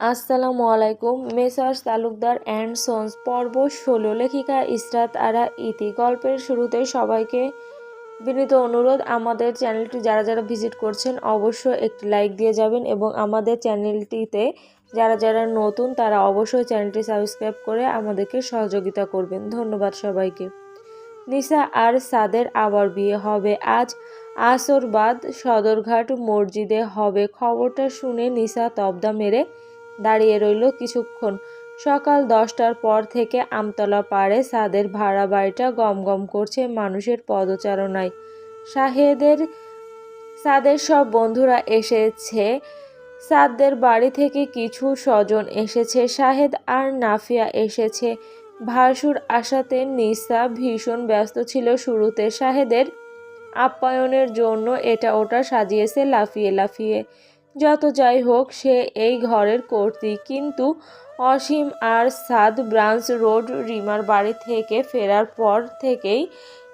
আসসালামু আলাইকুম। Messrs Talukdar and sons পর্ব ১৬। লেখিকা ইসরাত আরা ইতি। গল্পের শুরুতে সবাইকে বিনীত অনুরোধ, আমাদের চ্যানেলটি যারা যারা ভিজিট করছেন অবশ্যই একটি লাইক দিয়ে যাবেন এবং আমাদের চ্যানেলটিতে যারা যারা নতুন তারা অবশ্যই চ্যানেলটি সাবস্ক্রাইব করে আমাদেরকে সহযোগিতা করবেন। ধন্যবাদ সবাইকে। নিসা আর সাদের আবার বিয়ে হবে আজ আসর বাদ সদরঘাট মসজিদে হবে। খবরটা শুনে নিসা তবদা মেরে দাঁড়িয়ে রইল কিছুক্ষণ। সকাল 10টার পর থেকে আমতলা পাড়ে সাদের ভাড়া বাড়িটা গমগম করছে মানুষের পদচারণায়। সাদের সব বন্ধুরা এসেছে। সাদদের বাড়ি থেকে কিছু স্বজন এসেছে। শাহেদ আর নাফিয়া এসেছে। ভাসুর আশাতে নিসা ভীষণ ব্যস্ত ছিল শুরুতে। শাহেদের আপ্যায়নের জন্য এটা ওটা সাজিয়েছে লাফিয়ে লাফিয়ে। যত যাই হোক, সে এই ঘরের কর্ত্রী। কিন্তু অসীম আর সাদ ব্রাঞ্চ রোড রিমার বাড়ি থেকে ফেরার পর থেকেই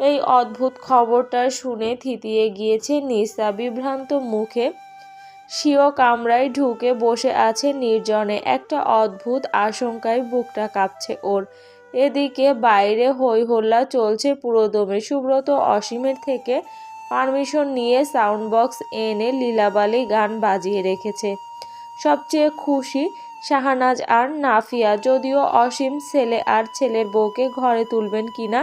এই অদ্ভুত খবরটা শুনে থিতিয়ে গিয়েছে নিসা। বিভ্রান্ত মুখে স্বীয় কামরায় ঢুকে বসে আছে নির্জনে। একটা অদ্ভুত আশঙ্কায় বুকটা কাঁপছে ওর। এদিকে বাইরে হই হল্লা চলছে পুরোদমে। সুব্রত অসীমের থেকে পারমিশন নিয়ে সাউন্ড বক্স এনে লীলাবালি গান বাজিয়ে রেখেছে। সবচেয়ে খুশি শাহনাজ আর নাফিয়া। যদিও অসীম ছেলে আর ছেলের বউকে ঘরে তুলবেন কিনা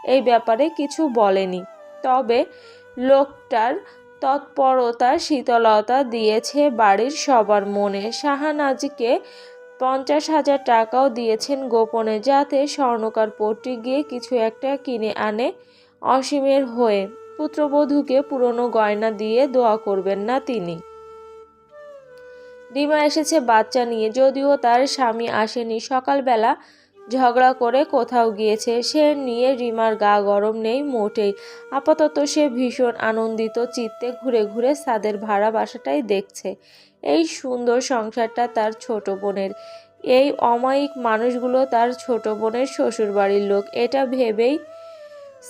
এই ব্যাপারে কিছু বলেনি, তবে লোকটার তৎপরতা শীতলতা দিয়েছে বাড়ির সবার মনে। শাহনাজকে 50,000 টাকাও দিয়েছেন গোপনে, যাতে স্বর্ণকার পট্টি গিয়ে কিছু একটা কিনে আনে অসীমের হয়ে। পুত্রবধূকে পুরনো গয়না দিয়ে দোয়া করবেন না তিনি। রিমা এসেছে বাচ্চা নিয়ে, যদিও তার স্বামী আসেনি। সকালবেলা ঝগড়া করে কোথাও গিয়েছে। সে নিয়ে রিমার গা গরম নেই মোটেই। আপাতত সে ভীষণ আনন্দিত চিত্তে ঘুরে ঘুরে সাদের ভাড়া বাসাটাই দেখছে। এই সুন্দর সংসারটা তার ছোট বোনের। এই অমায়িক মানুষগুলো তার ছোট বোনের শ্বশুরবাড়ির লোক। এটা ভেবেই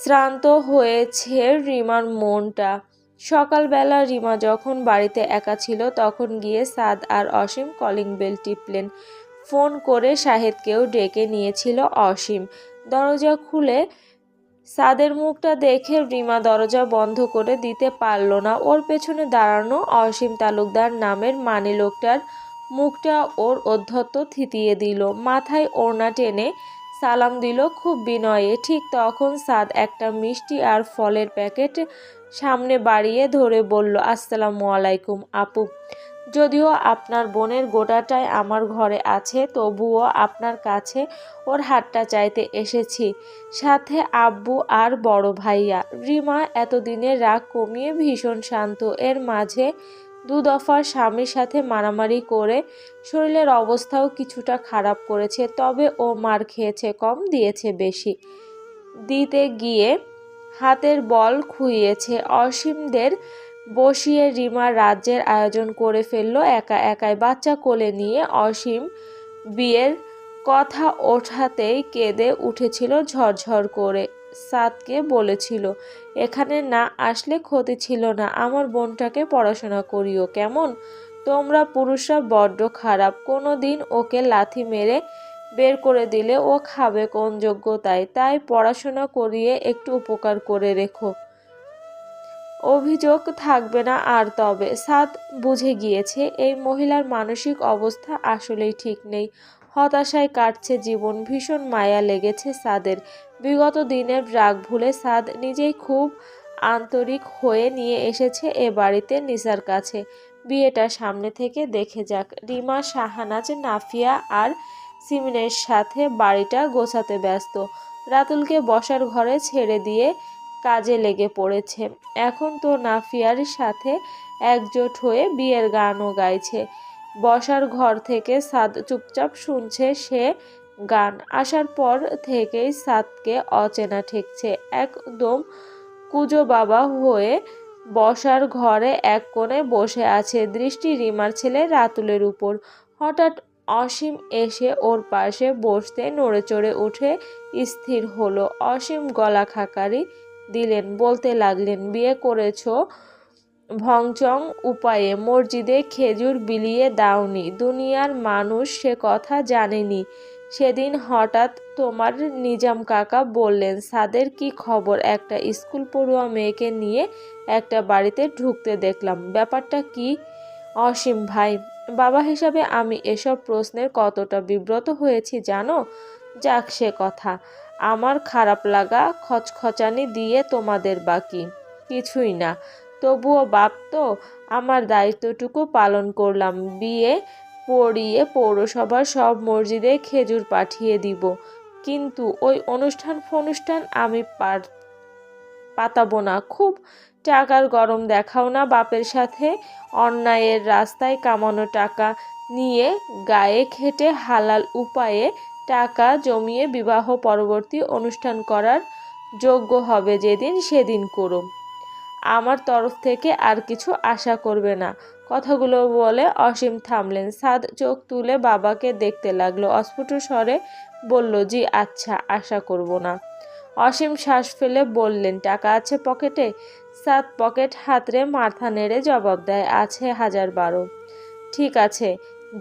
শ্রান্ত হয়েছে রিমার মনটা। সকালবেলা রিমা যখন বাড়িতে একা ছিল তখন গিয়ে সাদ আর অসীম কলিং বেল টিপলেন। ফোন করে শাহেদকেও ডেকে নিয়েছিল অসীম। দরজা খুলে সাদের মুখটা দেখে রিমা দরজা বন্ধ করে দিতে পারল না। ওর পেছনে দাঁড়ানো অসীম তালুকদার নামের মানি লোকটার মুখটা ওর অধ্যত্ত থিতিয়ে দিল। মাথায় ওড়না টেনে সালাম দিল খুব বিনয়ে। ঠিক তখন সাদ একটা মিষ্টি আর ফলের প্যাকেট সামনে বাড়িয়ে ধরে বলল, আসসালামু আলাইকুম আপু। যদিও আপনার বোনের গোটাটাই আমার ঘরে আছে, তবুও আপনার কাছে ওর হাতটা চাইতে এসেছি, সাথে আব্বু আর বড় ভাইয়া। রিমা এতদিনের রাগ কমিয়ে ভীষণ শান্ত। এর মাঝে 2 দফা স্বামীর সাথে মারামারি করে শরীরের অবস্থাও কিছুটা খারাপ করেছে, তবে ও মার খেয়েছে কম, দিয়েছে বেশি। দিতে গিয়ে হাতের বল খুইয়েছে। অসীমদের বসিয়ে রিমা রাজ্যের আয়োজন করে ফেললো একা একাই। বাচ্চা কোলে নিয়ে অসীম বিয়ের কথা ওঠাতেই কেঁদে উঠেছিল ঝরঝর করে। সাদকে বলেছিল, এখানে না আসলে ক্ষতি ছিল না, আমার বোনটাকে পড়াশোনা করিও কেমন। তোমরা পুরুষরা বড্ড খারাপ, কোনো দিন ওকে লাথি মেরে বের করে দিলে ও খাবে কোন যোগ্যতায়। তাই পড়াশোনা করিয়ে একটু উপকার করে রেখো, অভিযোগ থাকবে না আর। তবে সাদ বুঝে গিয়েছে এই মহিলার মানসিক অবস্থা আসলেই ঠিক নেই। হতাশায় কাটছে জীবন। ভীষণ মায়া লেগেছে সাদের। বিগত দিনের রাগ ভুলে সাদ নিজেই খুব আন্তরিক হয়ে নিয়ে এসেছে এ বাড়িতে নিসার কাছে। বিয়েটা সামনে থেকে দেখে যাক। রিমা, শাহনাজ, নাফিয়া আর সিমিনের সাথে বাড়িটা গোছাতে ব্যস্ত। রাতুলকে বসার ঘরে ছেড়ে দিয়ে কাজে লেগে পড়েছে। এখন তো নাফিয়ার সাথে একজোট হয়ে বিয়ের গানও গাইছে। বসার ঘর থেকে সাদ চুপচাপ শুনছে সে গান। আসার পর থেকেই সাদকে অচেনা ঠেকছে। একদম কুজো বাবা হয়ে বসার ঘরে এক কোণে বসে আছে, দৃষ্টি রিমার ছেলে রাতুলের উপর। হঠাৎ অসীম এসে ওর পাশে বসতে নড়েচড়ে উঠে স্থির হলো। অসীম গলা খাকারি দিলেন, বলতে লাগলেন, বিয়ে করেছো ভংচং উপায়ে মসজিদে খেজুর বিলিয়ে দাওনি। দুনিয়ার মানুষ সে কথা জানেনি। সেদিন হঠাৎ তোমার নিজাম কাকা বললেন, সাদের কি খবর? একটা স্কুল পড়ুয়া মেয়েকে নিয়ে একটা বাড়িতে ঢুকতে দেখলাম। ব্যাপারটা কি? অসীম ভাই, বাবা হিসাবে আমি এসব প্রশ্নের কতটা বিব্রত হয়েছি জানো? যাক সে কথা। আমার খারাপ লাগা খচখচানি দিয়ে তোমাদের বাকি কিছুই না। তবুও বাপ তো, আমার দায়িত্বটুকু পালন করলাম। বিয়ে পড়িয়ে পৌরসভার সব মসজিদে খেজুর পাঠিয়ে দিব। কিন্তু ওই অনুষ্ঠান ফনুষ্ঠান আমি পাতাবো না। খুব টাকার গরম দেখাও না বাপের সাথে। অন্যায়ের রাস্তায় কামানো টাকা নিয়ে গায়ে খেটে হালাল উপায়ে টাকা জমিয়ে বিবাহ পরবর্তী অনুষ্ঠান করার যোগ্য হবে যেদিন সেদিন করো। আমার তরফ থেকে আর কিছু আশা করবে না। কথাগুলো বলে অসীম থামলেন। সাদ চোখ তুলে বাবাকে দেখতে লাগলো। অস্ফুট স্বরে বলল, জি আচ্ছা, আশা করব না। অসীম শ্বাস ফেলে বললেন, টাকা আছে পকেটে? সাদ পকেট হাতড়ে মাথা নেড়ে জবাব দেয়, আছে 1012। ঠিক আছে,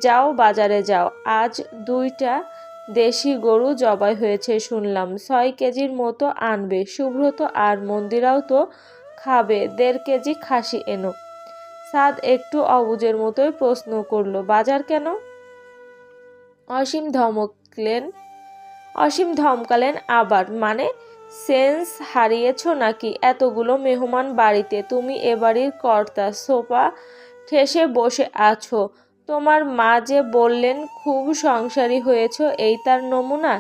যাও বাজারে যাও। আজ 2টা দেশি গরু জবাই হয়েছে শুনলাম। 6 কেজির মতো আনবে। সুব্রত আর মন্দিরাও তো খাবে। 1.5 কেজি খাসি এনো। সাদ একটু অবুঝের মতোই প্রশ্ন করলো, বাজার কেন? অসীম ধমকলেন অসীম ধমকালেন আবার, মানে সেন্স হারিয়েছ নাকি? এতগুলো মেহমান বাড়িতে, তুমি এ বাড়ির কর্তা, সোফা ঠেসে বসে আছো। তোমার মা যে বললেন খুব সংসারী হয়েছ, এই তার নমুনা?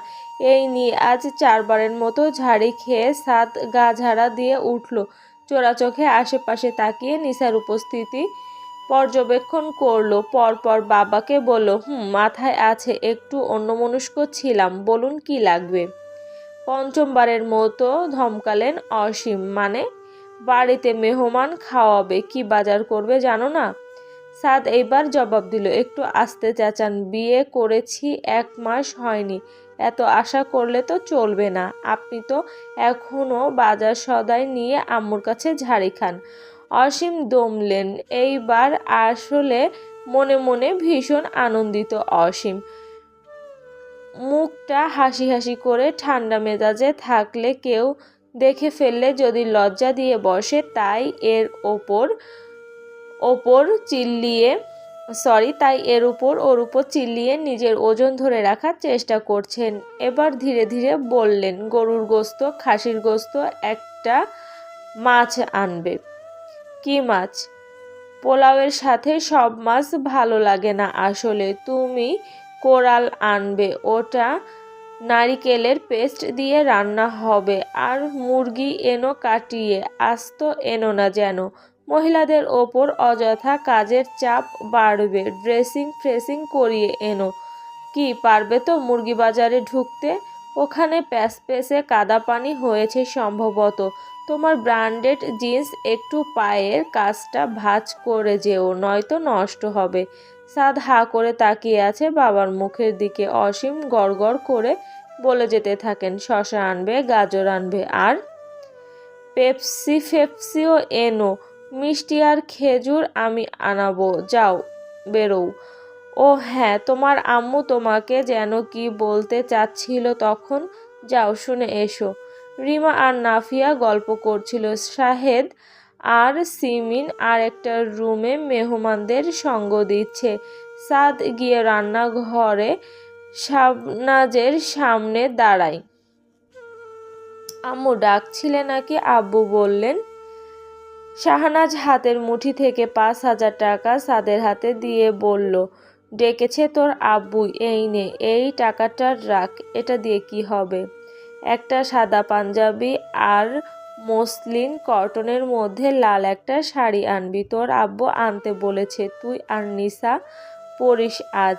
এই নিয়ে আজ 4বারের মতো ঝাড়ি খেয়ে সাদ গা ঝাড়া দিয়ে উঠল। চোরা চোখে আশেপাশে তাকিয়ে নিসার উপস্থিতি পর্যবেক্ষণ করলো। পরপর বাবাকে বলল, মাথায় আছে, একটু অন্যমনস্ক ছিলাম। বলুন কি লাগবে? 5মবারের মতো ধমকালেন অসীম, মানে? বাড়িতে মেহমান খাওয়াবে, কি বাজার করবে জানো না? সাদ এইবার জবাব দিল, একটু আস্তে চেঁচান। বিয়ে করেছি 1 মাস হয়নি, এত আশা করলে তো চলবে না। আপনি তো এখনো বাজার সদাই নিয়ে আম্মুর কাছে ঝাড়ি খান। অসীম দমলেন। এইবার আসলে মনে মনে ভীষণ আনন্দিত অসীম। মুখটা হাসি হাসি করে, ঠান্ডা মেজাজে থাকলে কেউ দেখে ফেললে যদি লজ্জা দিয়ে বসে, তাই এর ওপর ওর উপর চিল্লিয়ে নিজের ওজন ধরে রাখার চেষ্টা করছেন। এবার ধীরে ধীরে বললেন, গরুর গোস্ত, খাসির গোস্ত, একটা মাছ আনবে। কি মাছ? পোলাওয়ের সাথে সব মাছ ভালো লাগে না আসলে। তুমি কোরাল আনবে, ওটা নারিকেলের পেস্ট দিয়ে রান্না হবে। আর মুরগি এনো কাটিয়ে, আস্ত এনো না যেন। মহিলাদের ওপর অযথা কাজের চাপ বাড়বে। ড্রেসিং ফ্রেসিং করিয়ে এনো। কি পারবে তো মুরগি বাজারে ঢুকতে? ওখানে প্যাসে কাদা পানি হয়েছে সম্ভবত। তোমার ব্র্যান্ডেড জিন্স একটু পায়ের কাজটা ভাঁজ করে যেও, নয়তো নষ্ট হবে। সাদ হা করে তাকিয়ে আছে বাবার মুখের দিকে। অসীম গড়গড় করে বলে যেতে থাকেন, শশা আনবে, গাজর আনবে, আর ফেপসিও এনো। মিষ্টি আর খেজুর আমি আনাবো। যাও, বেরোও। ও হ্যাঁ, তোমার আম্মু তোমাকে যেন কি বলতে চাচ্ছিল তখন, যাও শুনে এসো। রিমা আর নাফিয়া গল্প করছিল। শাহেদ আর সিমিন আর একটা রুমে মেহমানদের সঙ্গ দিচ্ছে। সাদ গিয়ে রান্নাঘরে শাবনাজের সামনে দাঁড়ায়। আম্মু ডাকছিলে নাকি? আব্বু বললেন। শাহনাজ হাতের মুঠি থেকে 5,000 টাকা সাদের হাতে দিয়ে বলল, ডেকেছে তোর আব্বু, এই নে, এই টাকাটা রাখ। এটা দিয়ে কি হবে? একটা সাদা পাঞ্জাবি আর মসলিন কটনের মধ্যে লাল একটা শাড়ি আনবি। তোর আব্বু আনতে বলেছে, তুই আর নিসা পরিস আজ।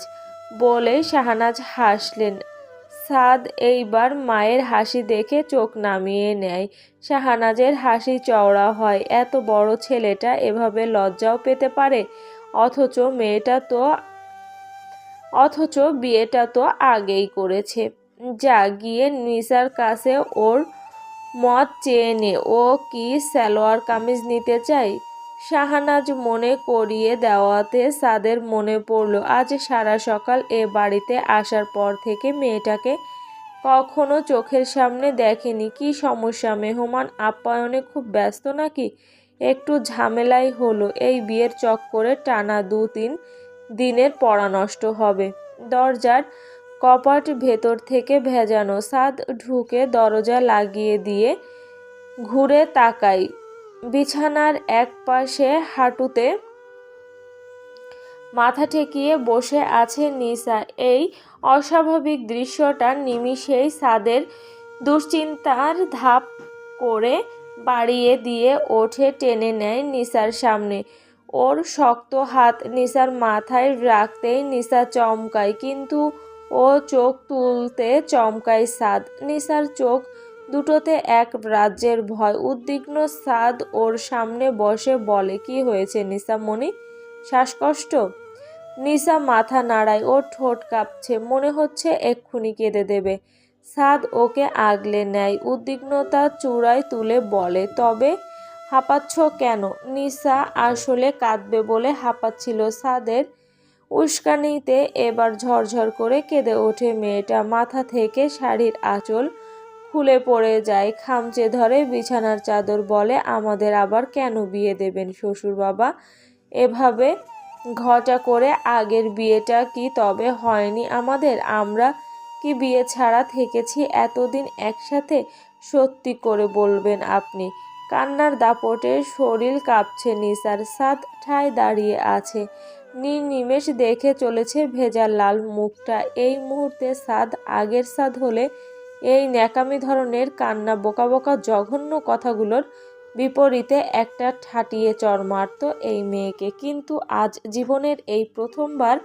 বলে শাহনাজ হাসলেন। সাদ এইবার মায়ের হাসি দেখে চোখ নামিয়ে নেয়। শাহনাজের হাসি চওড়া হয়। এত বড় ছেলেটা এভাবে লজ্জাও পেতে পারে। অথচ বিয়েটা তো আগেই করেছে। যা গিয়ে নিসার কাছে ওর মত চেয়ে নে। ও কি সালোয়ার কামিজ নিতে চাই? শাহানাজ মনে করিয়ে দেওয়াতে সাদের মনে পড়ল আজ সারা সকাল এ বাড়িতে আসার পর থেকে মেয়েটাকে কখনো চোখের সামনে দেখেনি। কি সমস্যা? মেহমান আপ্যায়নে খুব ব্যস্ত নাকি? একটু ঝামেলাই হলো। এই বিয়ের চক্করে টানা 2-3 দিনের পড়া নষ্ট হবে। দরজার কপাট ভেতর থেকে ভেজানো। সাদ ঢুকে দরজা লাগিয়ে দিয়ে ঘুরে তাকাই। বিছানার এক পাশে হাঁটুতে মাথা ঠেকিয়ে বসে আছে নিসা। এই অস্বাভাবিক দৃশ্যটা নিমিষেই সাদের দুশ্চিন্তার ধাপ করে বাড়িয়ে দিয়ে ওঠে, টেনে নেয় নিসার সামনে। ওর শক্ত হাত নিসার মাথায় রাখতেই নিসা চমকায়, কিন্তু ও চোখ তুলতে চমকায় সাদ। নিসার চোখ দুটোতে এক রাজ্যের ভয়। উদ্বিগ্ন সাদ ওর সামনে বসে বলে, কি হয়েছে নিসা মনি? শ্বাসকষ্ট? নিসা মাথা নাড়ায়। ওর ঠোঁট কাঁপছে, মনে হচ্ছে এক্ষুনি কেঁদে দেবে। সাদ ওকে আগলে নেয়, উদ্বিগ্নতা চূড়ায় তুলে বলে, তবে হাঁপাচ্ছ কেন? নিসা আসলে কাঁদবে বলে হাঁপাচ্ছিল। সাদের উস্কানিতে এবার ঝরঝর করে কেঁদে ওঠে মেয়েটা। মাথা থেকে শাড়ির আঁচল খুলে পড়ে যায়, খামচে ধরে বিছানার চাদর। বলে, আমাদের আবার কেন বিয়ে দেবেন শ্বশুর বাবা? এভাবে ঘটা করে আগের বিয়েটা কি তবে হয়নি আমাদের? আমরা কি বিয়ে ছাড়া থেকেছি এতদিন একসাথে? সত্যি করে বলবেন আপনি? কান্নার দাপটে শরীর কাঁপছে নিসার। সাদ ঠায় দাঁড়িয়ে আছে, নিমেষ দেখে চলেছে ভেজা লাল মুখটা। এই মুহূর্তে সাদ আগের সাদ হলে এই ন্যাকামি ধরনের কান্না, বোকা বোকা জঘন্য কথাগুলোর বিপরীতে একটা ঠাটিয়ে চর মারত এই মেয়েকে। কিন্তু আজ জীবনের এই প্রথমবার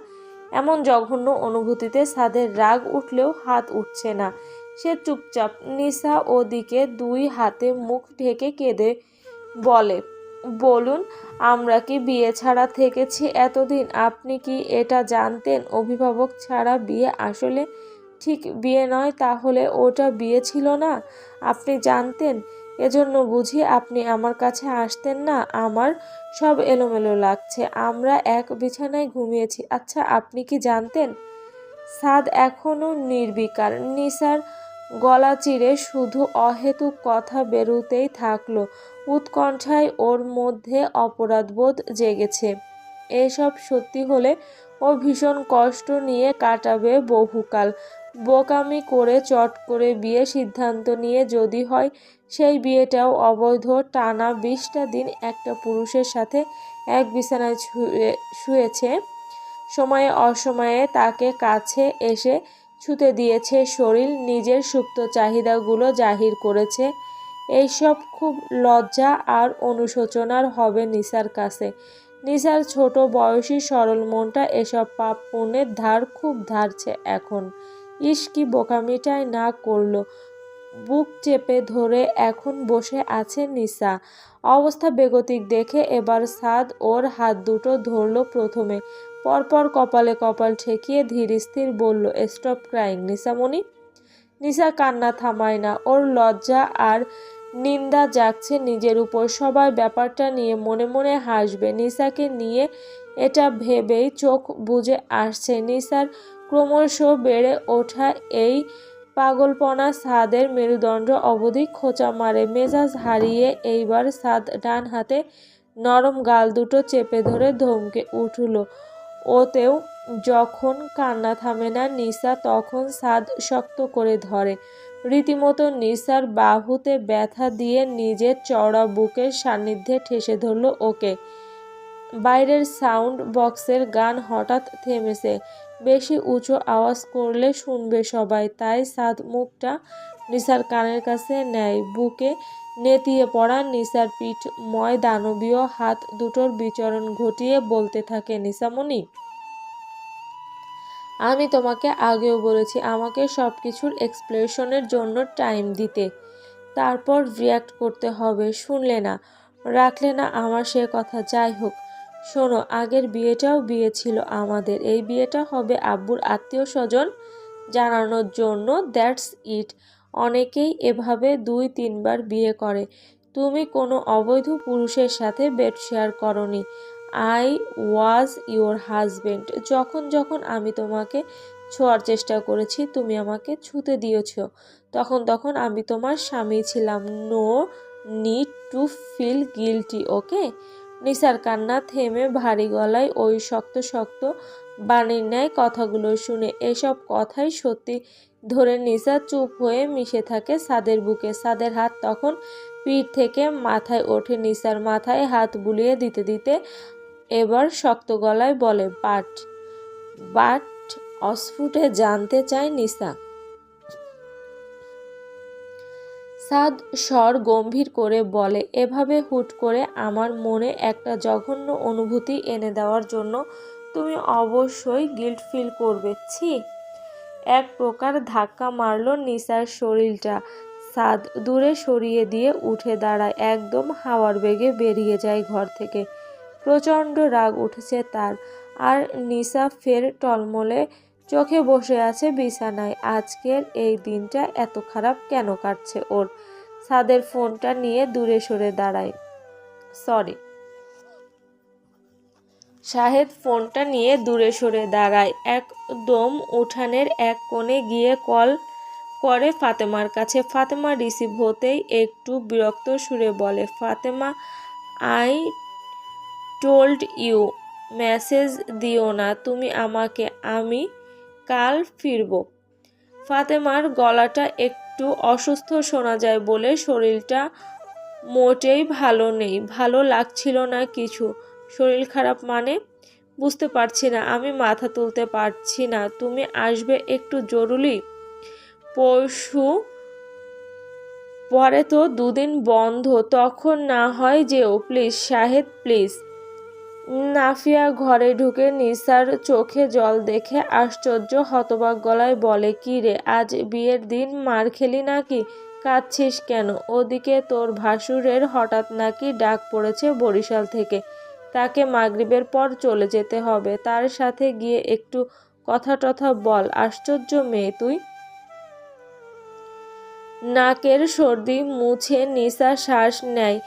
এমন জঘন্য অনুভূতিতে সাদের রাগ উঠলেও হাত উঠছে না। সে চুপচাপ। নিসা ওদিকে দুই হাতে মুখ ঢেকে কেঁদে বলে, বলুন, আমরা কি বিয়ে ছাড়া থেকেছি এতদিন? আপনি কি এটা জানতেন অভিভাবক ছাড়া বিয়ে আসলে ঠিক বিয়ে নয়? তাহলে ওটা বিয়ে ছিল না? আপনি জানতেন? এজন্য বুঝি আপনি আমার কাছে আসতেন না? আমার সব এলোমেলো লাগছে। আমরা এক বিছানায় ঘুমিয়েছি। আচ্ছা, আপনি কি জানতেন? সাদ এখনো নির্বিকার। নিসার গলা চিরে শুধু অহেতুক কথা বেরুতেই থাকলো। উৎকণ্ঠায় ওর মধ্যে অপরাধবোধ জেগেছে। এসব সত্যি হলে ও ভীষণ কষ্ট নিয়ে কাটাবে বহুকাল। বোকামি করে চট করে বিয়ে সিদ্ধান্ত নিয়ে যদি হয়, সেই বিয়েটাও অবৈধ। টানা 20টা দিন একটা পুরুষের সাথে এক বিছানায় শুয়েছে। সময়ে অসময়ে তাকে কাছে এসে ছুতে দিয়েছে শরীর, নিজের সুপ্ত চাহিদাগুলো জাহির করেছে। এইসব খুব লজ্জা আর অনুশোচনার হবে নিসার কাছে। নিসার ছোট বয়সী সরল মনটা এসব পাপ পুণ্যের ধার খুব ধারছে এখন। ইস, কি বোকামিটাই না করলো। বুক চেপে ধরে এখন বসে আছে নিসা। অবস্থা বেগতিক দেখে এবার সাদ ওর হাত দুটো ধরল প্রথমে, পরপর কপালে কপাল ঠেকিয়ে ধীর স্থির বলল, স্টপ ক্রাইং নিসামণি। নিসা কান্না থামায় না। ওর লজ্জা আর নিন্দা জাগছে নিজের উপর। সবাই ব্যাপারটা নিয়ে মনে মনে হাসবে। নিসাকে নিয়ে এটা ভেবেই চোখ বুজে আসছে। নিসার ক্রমশ বেড়ে ওঠা এই পাগলপনা সাদের মেরুদণ্ড অবধি খোঁচা মারে। মেজাজ হারিয়ে এইবার সাদ ডান হাতে নরম গাল দুটো চেপে ধরে ধমকে উঠল। ওতেও যখন কান্না থামে না নিসা, তখন সাদ শক্ত করে ধরে, রীতিমতো নিসার বাহুতে ব্যথা দিয়ে নিজের চওড়া বুকের সান্নিধ্যে ঠেসে ধরল ওকে। বাইরের সাউন্ড বক্সের গান হঠাৎ থেমেছে। বেশি উঁচু আওয়াজ করলে শুনবে সবাই, তাই সাদ মুখটা নিসার কানের কাছে নেয়। বুকে নেতিয়ে পড়া নিসার পিঠময় দানবীয় হাত দুটোর বিচরণ ঘটিয়ে বলতে থাকে, নিসামণি, আমি তোমাকে আগেও বলেছি আমাকে সব কিছুর এক্সপ্লেনেশনের জন্য টাইম দিতে, তারপর রিয়্যাক্ট করতে হবে। শুনলে না, রাখলে না আমার সে কথা। যাই হোক, শোনো, আগের বিয়েটাও বিয়ে ছিল আমাদের। এই বিয়েটা হবে আব্বুর আত্মীয় স্বজন জানানোর জন্য, দ্যাটস ইট। অনেকেই এভাবে 2-3 বার বিয়ে করে। তুমি কোনো অবৈধ পুরুষের সাথে বেড শেয়ার করনি। I was your husband. যখন যখন আমি তোমাকে ছোঁয়ার চেষ্টা করেছি, তুমি আমাকে ছুঁতে দিয়েছ, তখন তখন আমি তোমার স্বামী ছিলাম। No need to feel guilty, okay? নিসার কান্না থেমে ভারী গলায় ওই শক্ত শক্ত বাণীর ন্যায় কথাগুলো শুনে এসব কথাই সত্যি ধরে নিসা চুপ হয়ে মিশে থাকে সাদের বুকে। সাদের হাত তখন পিঠ থেকে মাথায় ওঠে। নিসার মাথায় হাত বুলিয়ে দিতে দিতে এবার শক্ত গলায় বলে, বাট বাট অস্ফুটে জানতে চায় নিসা। সাদ স্বর গম্ভীর করে বলে, এভাবে হুট করে আমার মনে একটা জঘন্য অনুভূতি এনে দেওয়ার জন্য তুমি অবশ্যই গিল্ট ফিল করবে। ছি! এক প্রকার ধাক্কা মারল নিসার শরীরটা। সাদ দূরে সরিয়ে দিয়ে উঠে দাঁড়ায়, একদম হাওয়ার বেগে বেরিয়ে যায় ঘর থেকে। প্রচণ্ড রাগ উঠেছে তার। আর নিসা ফের টলমলে চোখে বসে আছে বিছানায়। আজকের এই দিনটা এত খারাপ কেন কাটছে ওর? সাদের ফোনটা নিয়ে দূরে সরে দাঁড়ায়। শাহেদ ফোনটা নিয়ে দূরে সরে দাঁড়ায়। একদম উঠানের এক কোণে গিয়ে কল করে ফাতেমার কাছে। ফাতেমা রিসিভ হতেই একটু বিরক্ত সুরে বলে, Fatema, I told you, message দিও না তুমি আমাকে, আমি কাল ফিরব। ফাতেমার গলাটা একটু অসুস্থ শোনা যায় বলে শরীরটা মোটেই ভালো নেই। ভালো লাগছিল না কিছু। শরীর খারাপ মানে? বুঝতে পারছি না, আমি মাথা তুলতে পারছি না। তুমি আসবে একটু জরুরি। পরশু পরে তো দুদিন বন্ধ, তখন না হয় যেও প্লিজ শাহেদ, প্লিজ। নাফিয়া ঘরে ঢুকে নিসার চোখে জল দেখে আশ্চর্য হতবাক গলায় বলে, কি রে, আজ বিয়ের দিন মার খেলি নাকি? কাঁদছিস কেন? ওদিকে তোর ভাসুরের হঠাৎ নাকি ডাক পড়েছে বরিশাল থেকে। তাকে মাগরিবের পর চলে যেতে হবে। তার সাথে গিয়ে একটু কথা টথা বল। আশ্চর্য মেয়ে তুই। নাকের সর্দি মুছে নিসা শ্বাস নেয়।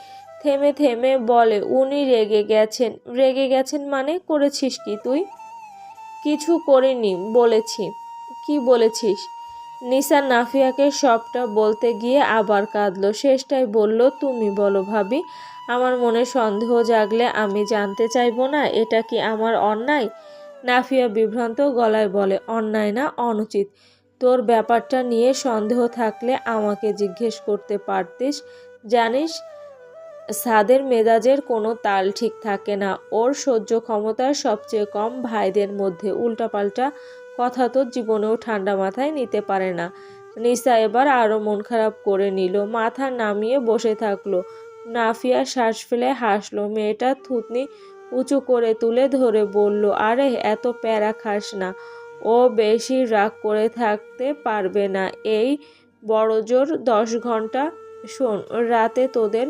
থেমে থেমে বলে, উনি রেগে গেছেন। রেগে গেছেন মানে? করেছিস কি তুই? কিছু করিনি বলেছি। কি বলেছিস? নিসা নাফিয়াকে সবটা বলতে গিয়ে আবার কাঁদলো। শেষটায় বলল, তুমি বলো ভাবি, আমার মনে সন্দেহ জাগলে আমি জানতে চাইবো না এটা কি আমার অন্যায়? নাফিয়া বিভ্রান্ত গলায় বলে, অন্যায় না, অনুচিত। তোর ব্যাপারটা নিয়ে সন্দেহ থাকলে আমাকে জিজ্ঞেস করতে পারতিস। জানিস, সাদের মেজাজের কোনো তাল ঠিক থাকে না। ওর সহ্য ক্ষমতা সবচেয়ে কম ভাইদের মধ্যে। উল্টাপাল্টা কথা তো জীবনেও ঠান্ডা মাথায় নিতে পারে না। নিসা এবার আরও মন খারাপ করে নিল। মাথা নামিয়ে বসে থাকলো। নাফিয়া শ্বাস ফেলে হাসলো। মেয়েটা থুতনি উঁচু করে তুলে ধরে বলল, আরে এত প্যারা খাস না, ও বেশি রাগ করে থাকতে পারবে না। এই বড়জোর 10 ঘন্টা। শোন, রাতে তোদের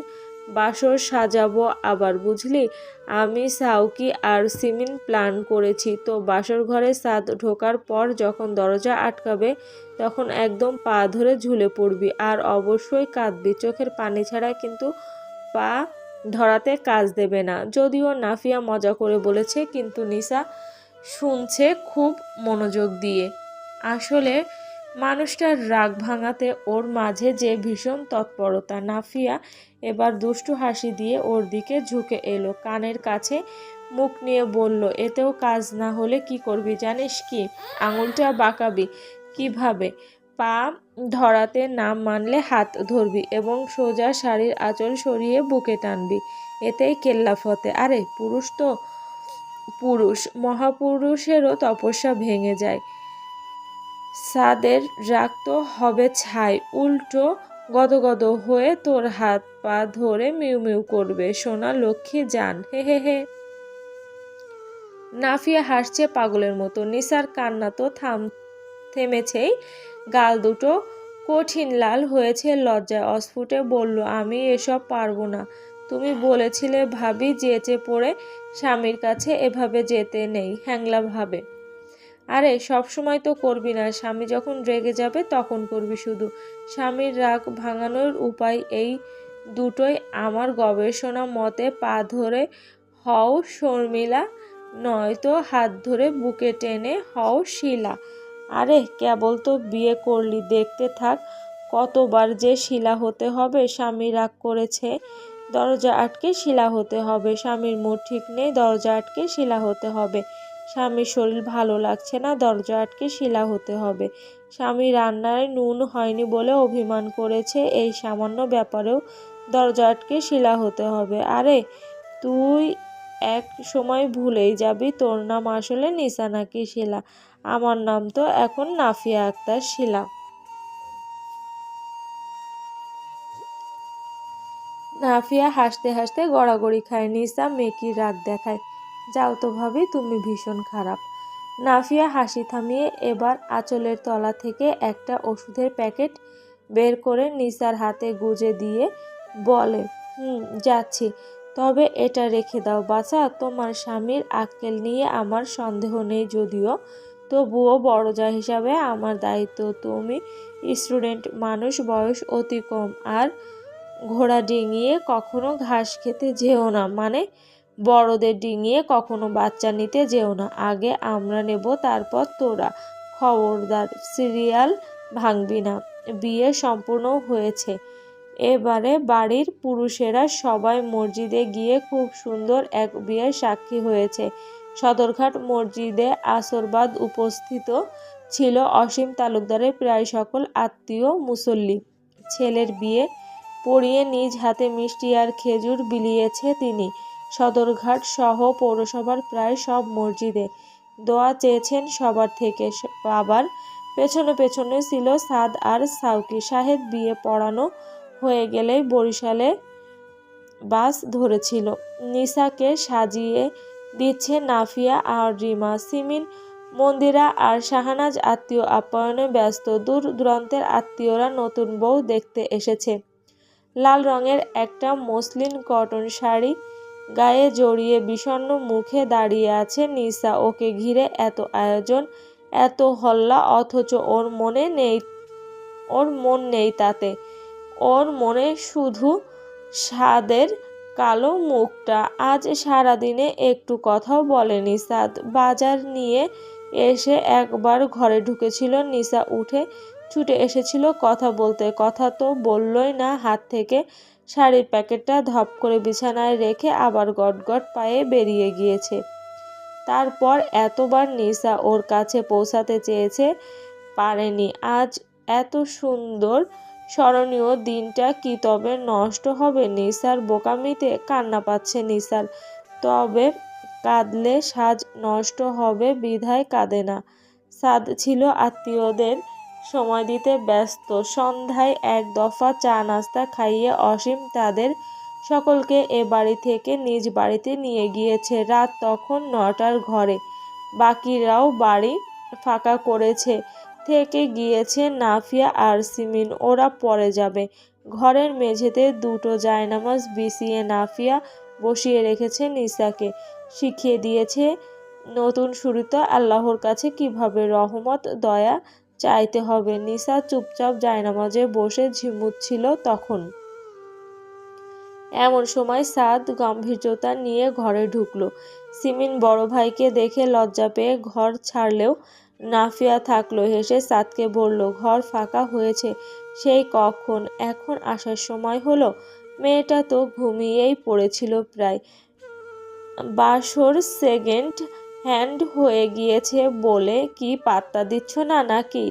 বাসর সাজাবো আবার, বুঝলি? আমি সাউকি আর সিমিন প্ল্যান করেছি। তো বাসর ঘরে সাদ ঢোকার পর যখন দরজা আটকাবে তখন একদম পা ধরে ঝুলে পড়বি। আর অবশ্যই কাঁদবি। চোখের পানি ছাড়া কিন্তু পা ধরাতে কাজ দেবে না। যদিও নাফিয়া মজা করে বলেছে, কিন্তু নিসা শুনছে খুব মনোযোগ দিয়ে। আসলে মানুষটার রাগ ভাঙাতে ওর মাঝে যে ভীষণ তৎপরতা। নাফিয়া এবার দুষ্টু হাসি দিয়ে ওর দিকে ঝুঁকে এলো, কানের কাছে মুখ নিয়ে বলল, এতেও কাজ না হলে কি করবি জানিস কি? আঙুলটা বাঁকাবি। কিভাবে? পা ধরাতে না মানলে হাত ধরবি এবং সোজা শাড়ির আঁচল সরিয়ে বুকে টানবি। এতেই কেল্লা ফতে। আরে পুরুষ তো পুরুষ, মহাপুরুষেরও তপস্যা ভেঙে যায়। সাদের রাগ তো হবে ছাই, উল্টো গদগদ হয়ে তোর হাত পা ধরে মিউ মিউ করবে। সোনা লক্ষ্মী জান, হে হে হে। নাফিয়া হাসছে পাগলের মতো। নিসার কান্না তো থেমেছেই, গাল দুটো কঠিন লাল হয়েছে লজ্জায়। অস্ফুটে বলল, আমি এসব পারবো না। তুমি বলেছিলে ভাবি, যেচে পড়ে স্বামীর কাছে এভাবে যেতে নেই, হ্যাংলা ভাবে। আরে সবসময় তো করবি না, স্বামী যখন রেগে যাবে তখন করবি শুধু। স্বামীর রাগ ভাঙানোর উপায় এই দুটোই আমার গবেষণা মতে পা ধরে হও শর্মিলা, নয়তো হাত ধরে বুকে টেনে হও শিলা। আরে কেবল তো বিয়ে করলি, দেখতে থাক কতবার যে শিলা হতে হবে। স্বামী রাগ করেছে, দরজা আটকে শিলা হতে হবে। স্বামীর মুড ঠিক নেই, দরজা আটকে শিলা হতে হবে। স্বামীর শরীর ভালো লাগছে না, দরজা আটকে শিলা হতে হবে। স্বামী রান্নায় নুন হয়নি বলে অভিমান করেছে, এই সামান্য ব্যাপারেও দরজা আটকে শিলা হতে হবে। আরে তুই এক সময় ভুলেই যাবি তোর নাম আসলে নিসা নাকি শিলা। আমার নাম তো এখন নাফিয়া আক্তার শিলা। নাফিয়া হাসতে হাসতে গড়াগড়ি খায়। নিসা মেকির রাগ দেখায়। যাও তো ভাবি, তুমি ভীষণ খারাপ। নাফিয়া হাসি থামিয়ে এবার আঁচলের তলা থেকে একটা ওষুধের প্যাকেট বের করে নিসার হাতে গুজে দিয়ে বলে, যাচ্ছি, তবে এটা রেখে দাও বাছা। তোমার স্বামীর আক্কেল নিয়ে আমার সন্দেহ নেই যদিও, তবুও বড়জা হিসাবে আমার দায়িত্ব। তুমি স্টুডেন্ট মানুষ, বয়স অতি কম, আর ঘোড়া ডিঙিয়ে কখনো ঘাস খেতে যেও না, মানে বড়দের ডিঙিয়ে কখনো বাচ্চা নিতে যেও না। আগে আমরা নেব, তারপর তোরা। খবরদার সিরিয়াল ভাঙবি না। বিয়ে সম্পূর্ণ হয়েছে, এবারে বাড়ির পুরুষেরা সবাই মসজিদে গিয়ে খুব সুন্দর এক বিয়ের সাক্ষী হয়েছে। সদরঘাট মসজিদে আসরবাদ উপস্থিত ছিল অসীম তালুকদারের প্রায় সকল আত্মীয় মুসল্লি। ছেলের বিয়ে পড়িয়ে নিজ হাতে মিষ্টি আর খেজুর বিলিয়েছে তিনি। সদরঘাট সহ পৌরসভার প্রায় সব মসজিদে দোয়া চেয়েছেন সবার থেকে। বাবার পেছনে পেছনে ছিল সাদ আর সাউকি সাহেব। বিয়ে পড়ানো হয়ে গেলেই বরিশালে বাস ধরেছিল। নিসাকে সাজিয়ে দিচ্ছে নাফিয়া আর রিমা। সিমিন, মন্দিরা আর শাহনাজ আত্মীয় আপ্যায়নে ব্যস্ত। দূর দূরান্তের আত্মীয়রা নতুন বউ দেখতে এসেছে। লাল রঙের একটা মসলিন কটন শাড়ি গায়ে জড়িয়ে বিষণ্ণ মুখে দাঁড়িয়ে আছে নিসা। ওকে ঘিরে এত আয়োজন, এত হল্লা, অথচ ওর মন নেই তাতে। ওর মনে শুধু সাদের কালো মুখটা। আজ সারাদিনে একটু কথাও বলেনি সাদ। বাজার নিয়ে এসে একবার ঘরে ঢুকেছিল নিসা, উঠে ছুটে এসেছিল কথা বলতে। কথা তো বললই না, হাত থেকে শাড়ির প্যাকেটটা ধপ করে বিছানায় রেখে আবার গটগট পায়ে বেরিয়ে গিয়েছে। তারপর এতবার নিসা ওর কাছে পৌঁছাতে চেয়েছে, পারেনি। আজ এত সুন্দর স্মরণীয় দিনটা কি তবে নষ্ট হবে নিসার বোকামিতে? কান্না পাচ্ছে নিসার, তবে কাঁদলে সাজ নষ্ট হবে বিধায় কাঁদে না। সাদ ছিল আত্মীয়দের সময় দিতে ব্যস্ত। সন্ধ্যায় এক দফা চা নাস্তা খাইয়ে অসীম তাদের সকলকে এ বাড়ি থেকে নিজ বাড়িতে নিয়ে গিয়েছে। রাত তখন 9টার ঘরে। বাকিরাও বাড়ি ফাঁকা করেছে। থেকে গিয়েছে নাফিয়া আর সিমিন, ওরা পরে যাবে। ঘরের মেঝেতে দুটো জায়নামাজ বিছিয়ে নাফিয়া বসিয়ে রেখেছে নিসাকে। শিখিয়ে দিয়েছে নতুন শুরুতে আল্লাহর কাছে কিভাবে রহমত দয়া চাইতে হবে। নিসা চুপচাপ জায়নামাজে বসে ঝিমুচ্ছিল তখন। এমন সময় সাদ গম্ভীর্যতা নিয়ে ঘরে ঢুকলো। সিমিন বড় ভাইকে দেখে লজ্জা পেয়ে ঘর ছাড়লেও নাফিয়া থাকলো। হেসে সাদকে বলল, ঘর ফাঁকা হয়েছে সেই কখন, এখন আসার সময় হলো? মেয়েটা তো ঘুমিয়েই পড়েছিল প্রায়। বাসর সেকেন্ড হ্যান্ড হয়ে গিয়েছে বলে কি পাত্তা দিচ্ছ না নাকি?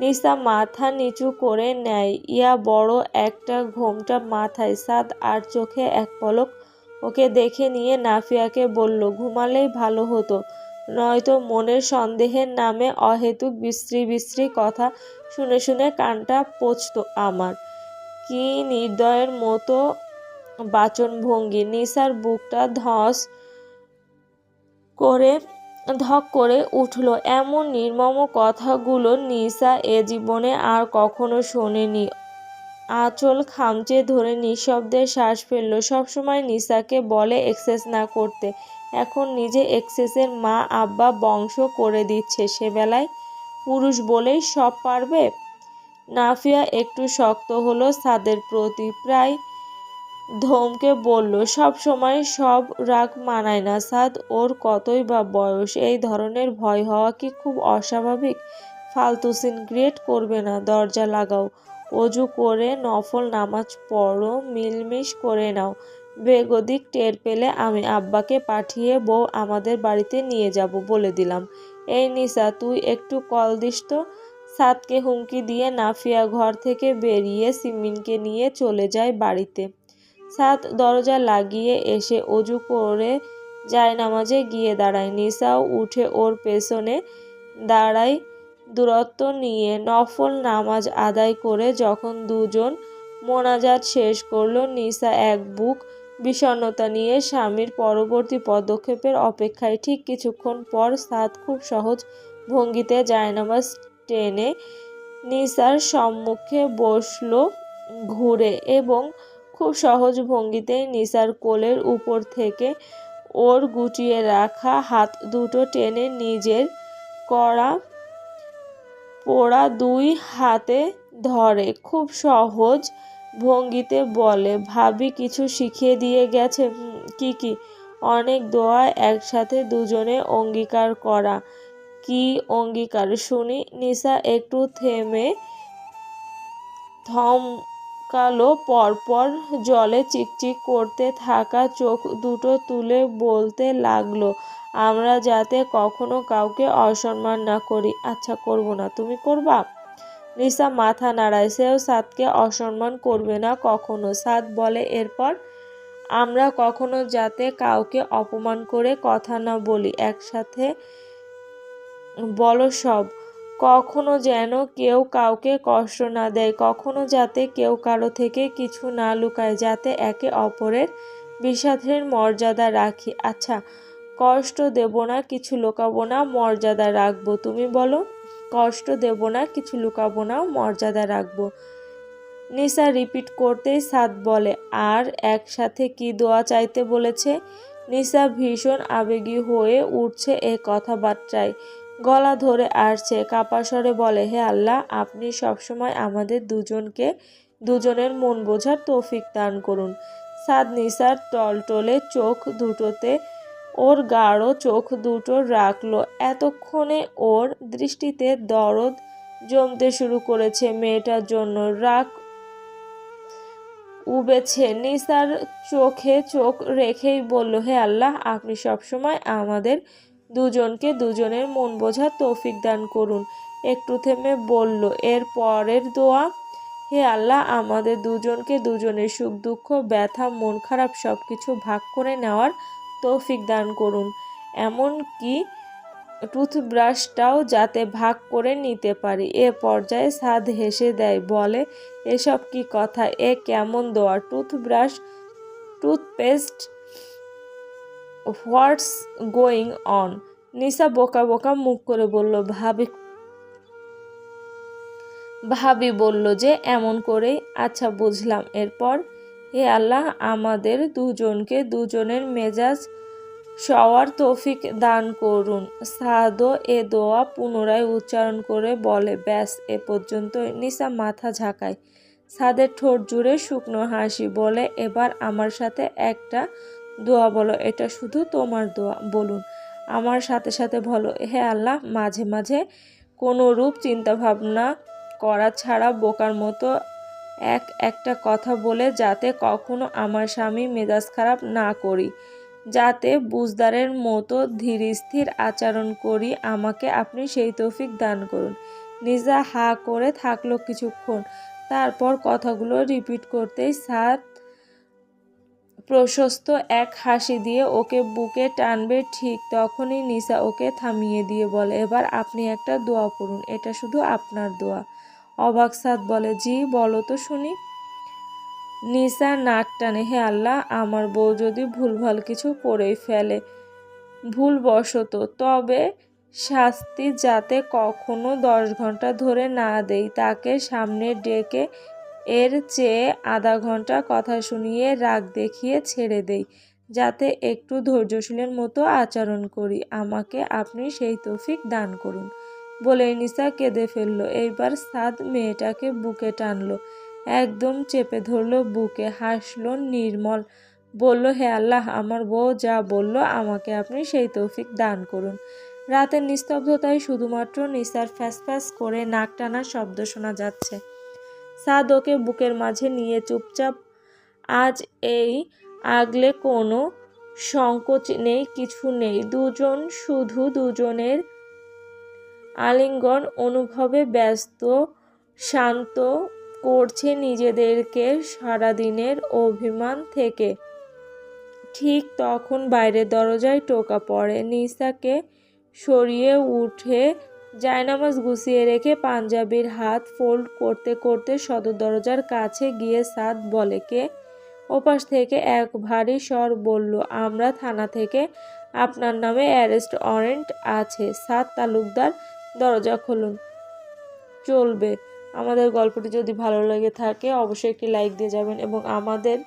নিসা মাথা নিচু করে নেয়। ইয়া বড় একটা ঘোমটা মাথায়। সাদ আর চোখে এক পলক ওকে দেখে নিয়ে নাফিয়াকে বলল, ঘুমালেই ভালো হতো, নয়তো মনের সন্দেহের নামে অহেতুক বিশ্রী বিশ্রী কথা শুনে শুনে কানটা পচত আমার। কি নির্দয়ের মতো বাচনভঙ্গি! নিসার বুকটা ধক করে উঠল। এমন নির্মম কথাগুলো নিসা এ জীবনে আর কখনো শোনেনি। আঁচল খামচে ধরে নিঃশব্দে শ্বাস ফেলল। সবসময় নিসাকে বলে এক্সেস না করতে, এখন নিজে এক্সেসের মা আব্বা বংশ করে দিচ্ছে। সেবেলায় পুরুষ বলেই সব পারবে। নাফিয়া একটু শক্ত হলো সাদের প্রতি। প্রায় ধমকে বলল, সব সময় সব রাগ মানায় না সাদ, ওর কতই বা বয়স, এই ধরনের ভয় হওয়া কি খুব অস্বাভাবিক? ফালতু সিন ক্রিয়েট করবে না, দরজা লাগাও, অজু করে নফল নামাজ পড়ো, মিলমিশ করে নাও, বেগতিক টের পেলে আমি আব্বাকে পাঠিয়ে বউ আমাদের বাড়িতে নিয়ে যাব বলে দিলাম। এই নিসা, তুই একটু কল দিস তো। সাদকে হুমকি দিয়ে নাফিয়া ঘর থেকে বেরিয়ে সিমিনকে নিয়ে চলে যায় বাড়িতে। সাদ দরজা লাগিয়ে এসে অজু করে জায়নামাজে গিয়ে দাঁড়ায়। নিসাও উঠে ওর পেছনে দাঁড়ায়। দূরত্ব নিয়ে নফল নামাজ আদায় করে যখন দুজন মোনাজাত শেষ করলো, নিসা এক বুক বিষণ্ণতা নিয়ে স্বামীর পরবর্তী পদক্ষেপের অপেক্ষায়। ঠিক কিছুক্ষণ পর সাদ খুব সহজ ভঙ্গিতে জায়নামাজ টেনে নিসার সম্মুখে বসলো ঘুরে এবং খুব সহজ ভঙ্গিতেই নিসার কোলের উপর থেকে ওর গুটিয়ে রাখা হাত দুটো টেনে নিজের কড়া পোড়া দুই হাতে ধরে খুব সহজ ভঙ্গিতে বলে, ভাবি কিছু শিখিয়ে দিয়ে গেছে? কি? অনেক দোয়া একসাথে দুজনে অঙ্গীকার করা। কি অঙ্গীকার শুনি? নিসা একটু থেমে থমকালো, পরপর জলে চিকচিক করতে থাকা চোখ দুটো তুলে বলতে লাগলো, আমরা যাতে কখনো কাউকে অসম্মান না করি। আচ্ছা, করব না, তুমি করবা? নিসা মাথা নাড়ায়, সেও সাদকে অসম্মান করবে না কখনো। সাদ বলে, এরপর আমরা কখনো যাতে কাউকে অপমান করে কথা না বলি, একসাথে বলো সব। কখনো যেন কেউ কাউকে কষ্ট না দেয়, কখনো যাতে কেউ কারো থেকে কিছু না লুকায়, যাতে একে অপরের বিশ্বাসের মর্যাদা রাখি। আচ্ছা, কষ্ট দেব না, কিছু লুকাবো না, মর্যাদা রাখবো। তুমি বলো। কষ্ট দেব না, কিছু লুকাবো না, মর্যাদা রাখবো। নিসা রিপিট করতেই সাদ বলে, আর একসাথে কি দোয়া চাইতে বলেছে? নিসা ভীষণ আবেগী হয়ে উঠছে এ কথাবার্তায়, গলা ধরে আসছে, কাপা স্বরে বলে, হে আল্লাহ, আপনি সবসময় আমাদের দুজনের মন বোঝার তৌফিক দান করুন। সাদ নিসার টলটলে চোখ দুটোতে ওর গাঢ় চোখ দুটো রাখলো। এতক্ষণে ওর দৃষ্টিতে দরদ জমতে শুরু করেছে মেয়েটার জন্য। রাগ উবেছে। নিসার চোখে চোখ রেখেই বলল, হে আল্লাহ, আপনি সবসময় আমাদের দুজনকে দুজনের মন বোঝার তৌফিক দান করুন। একটু থেমে বলল, এর পরের দোয়া? হে আল্লাহ, আমাদের দুজনকে দুজনের সুখ দুঃখ ব্যথা মন খারাপ সবকিছু ভাগ করে নেওয়ার তৌফিক দান করুন, এমনকি টুথব্রাশটাও যাতে ভাগ করে নিতে পারি। এ পর্যায়ে সাদ হেসে দেয়, বলে, এসব কি কথা, এ কেমন দোয়া? Toothbrush, toothpaste, what's going on? নিসা বোকা বোকা মুখ করে বলল, ভাবি বলল যে এমন করেই। আচ্ছা, বুঝলাম, এরপর? হে আল্লাহ, আমাদের দুজনকে দুজনের মেজাজ সওয়ার তৌফিক দান করুন। সাদও এ দোয়া পুনরায় উচ্চারণ করে বলে, ব্যাস, এ পর্যন্তই। নিসা মাথা ঝাঁকায়। সাদের ঠোঁট জুড়ে শুকনো হাসি, বলে, এবার আমার সাথে একটা দোয়া বলো, এটা শুধু তোমার দোয়া। বলুন। আমার সাথে সাথে বলো, হে আল্লাহ, মাঝে মাঝে কোনো রূপ চিন্তাভাবনা করা ছাড়া বোকার মতো একটা কথা বলে যাতে কখনো আমার স্বামী মেজাজ খারাপ না করি, যাতে বুঝদারের মতো ধীরস্থির আচরণ করি, আমাকে আপনি সেই তৌফিক দান করুন। নিজা হা করে থাকলো কিছুক্ষণ, তারপর কথাগুলো রিপিট করতেই সাদ প্রশস্ত এক হাসি দিয়ে ওকে বুকে টানবে, ঠিক তখনই নিসা ওকে থামিয়ে দিয়ে বলে, এবার আপনি একটা দোয়া পড়ুন, এটা শুধু আপনার দোয়া। অবাক সাদ বলে, জি, বলো তো শুনি। নিসা নাক টানে, হে আল্লাহ, আমার বউ যদি ভুলভাল কিছু করেই ফেলে ভুলবশত, তবে শাস্তি যাতে কখনো 10 ঘন্টা ধরে না দেই, তাকে সামনে ডেকে এর চেয়ে আধা ঘন্টা কথা শুনিয়ে রাগ দেখিয়ে ছেড়ে দেই, যাতে একটু ধৈর্যশীলের মতো আচরণ করি, আমাকে আপনি সেই তৌফিক দান করুন। বলে নিসা কেঁদে ফেলল। এইবার সাদ মেয়েটাকে বুকে টানলো, একদম চেপে ধরল বুকে, হাসল নির্মল, বলল, হে আল্লাহ, আমার বউ যা বলল আমাকে আপনি সেই তৌফিক দান করুন। রাতের নিস্তব্ধতায় শুধুমাত্র নিসার ফ্যাস করে নাক টানার শব্দ শোনা যাচ্ছে। সাদ ওকে বুকের মাঝে নিয়ে চুপচাপ। আজ এই আগলে কোনো সংকোচ নেই, কিছু নেই। দুজন শুধু দুজনের আলিঙ্গন অনুভবে ব্যস্ত, শান্ত করছে নিজেদেরকে সারাদিনের অভিমান থেকে। ঠিক তখন বাইরের দরজায় টোকা পড়ে। নিসাকে সরিয়ে উঠে জায়নামাজ গুছিয়ে রেখে পাঞ্জাবির হাত ফোল্ড করতে করতে সদর দরজার কাছে গিয়ে সাদ বলে, কে? ওপাশ থেকে এক ভারী স্বর বলল, আমরা থানা থেকে, আপনার নামে অ্যারেস্ট ওয়ারেন্ট আছে সাদ তালুকদার। দরজা খুলুন। চলবে। আমাদের গল্পটি যদি ভালো লেগে থাকে অবশ্যই একটি লাইক দিয়ে যাবেন এবং আমাদের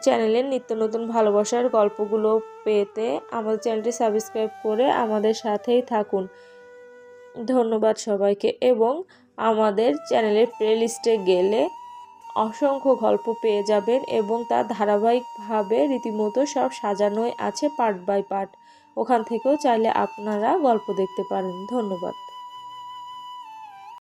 চ্যানেলের নিত্য নতুন ভালোবাসার গল্পগুলো পেতে আমাদের চ্যানেলটি সাবস্ক্রাইব করে আমাদের সাথেই থাকুন। ধন্যবাদ সবাইকে। এবং আমাদের চ্যানেলের প্লেলিস্টে গেলে অসংখ্য গল্প পেয়ে যাবেন এবং তা ধারাবাহিকভাবে রীতিমতো সব সাজানোই আছে পার্ট বাই পার্ট। ওখান থেকেও চাইলে আপনারা গল্প দেখতে পারেন। ধন্যবাদ।